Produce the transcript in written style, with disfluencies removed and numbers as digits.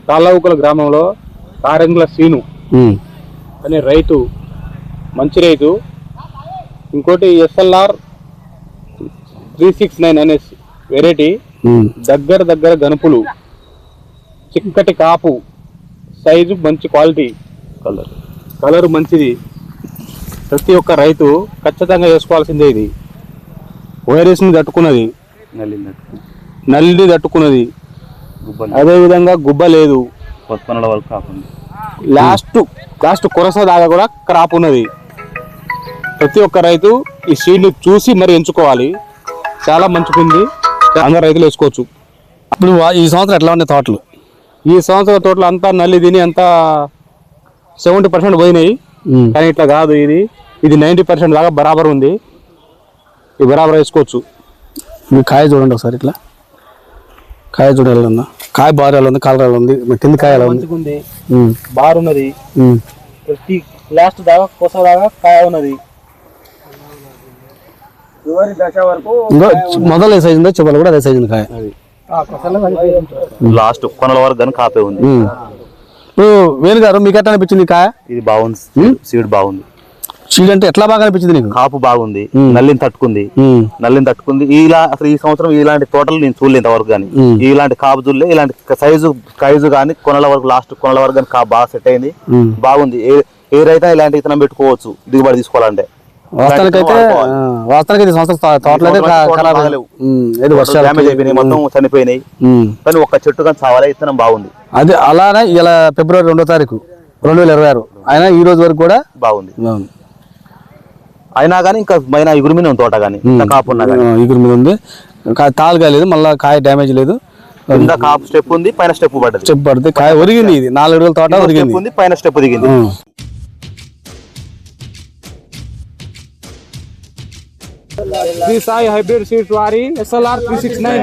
తాళ్ళవుకుల గ్రామంలో కారంగుల శ్రీను అనే రైతు, మంచి రైతు. ఇంకోటి SLR 369 అనే వెరైటీ, దగ్గర గనుపులు, చిక్కటి కాపు, సైజు మంచి క్వాలిటీ, కలర్ మంచిది. ప్రతి ఒక్క రైతు ఖచ్చితంగా వేసుకోవాల్సిందే. ఇది వైరస్ని తట్టుకున్నది, నల్లిని తట్టుకున్నది, అదేవిధంగా గుబ్బ లేదు, లాస్ట్ కొరస దాకా కూడా క్రాప్ ఉన్నది. ప్రతి ఒక్క రైతు ఈ సీడ్ని చూసి మరి ఎంచుకోవాలి. చాలా మంచిగుంది, అందరు రైతులు వేసుకోవచ్చు. ఇప్పుడు ఈ సంవత్సరం ఎట్లా ఉన్నాయి తోటలు? ఈ సంవత్సరం తోటలు అంతా నల్లి తిని అంతా 70% పోయినాయి. కానీ ఇట్లా కాదు, ఇది 90% దాకా బరాబర్ ఉంది. ఇది బరాబర్ వేసుకోవచ్చు. మీ కాయ చూడండి ఒకసారి, ఇట్లా కాయ చూడాలన్నా, కాయ బారు ఎలా ఉంది, కలర్ ఎలా ఉంది, కింద కాయ ఎలా ఉంది, బారున్నది. ప్రతి లాస్ట్ దాకా కొస దాకా కాయ ఉన్నది. చివరి దశ వరకు మొదలు ఏ సైజు ఉందో చివరి కూడా అదే సైజు ఉంది కాయ. లాస్ట్ కొనల వరకు కానీ కాపే ఉంది. ఇప్పుడు వేణు గారు, మీకు ఎట్లా అనిపించింది కాయ? ఇది బాగుంది, సీడ్ బాగుంది. సీడ్ అంటే ఎట్లా బాగా అనిపించింది నీకు? కాపు బాగుంది, నల్లిని తట్టుకుంది. అసలు ఈ సంవత్సరం ఇలాంటి తోటలు నేను చూడలేదు ఇంతవరకు. కానీ ఇలాంటి కాపు చూడలే, ఇలాంటి సైజు కానీ కొనల వరకు, లాస్ట్ కొనల వరకు కానీ కాపు బాగా సెట్ అయింది, బాగుంది. ఏ రైతా ఇలాంటి విత్తనం పెట్టుకోవచ్చు దిగుబడి తీసుకోవాలంటే. వాస్తవానికి ఇది సంవత్సరం తోటలు డ్యామేజ్ అయిపోయినాయి, మొత్తం చనిపోయినాయి. కానీ ఒక్క చెట్టు కానీ చావాలే, విత్తనం బాగుంది. అదే అలానే ఇలా ఫిబ్రవరి 2వ తారీఖు 2026 అయినా ఈ రోజు వరకు కూడా బాగుంది. అయినా కానీ ఇంకా మైనా ఇగురు మీద ఉంది తోట, కానీ కాపు ఉన్నా కానీ ఇగురు మీద ఉంది. తాలు కాలేదు, మళ్ళీ కాయ డ్యామేజ్ లేదు. కింద కాపు స్టెప్ ఉంది, పైన స్టెప్ పడుతుంది. కాయ ఒరిగింది. ఇది 4 అడుగుల తోట ఒరిగింది, పైన స్టెప్ దిగింది. శ్రీ సాయి హైబ్రిడ్ సీడ్స్ వారి SLR 369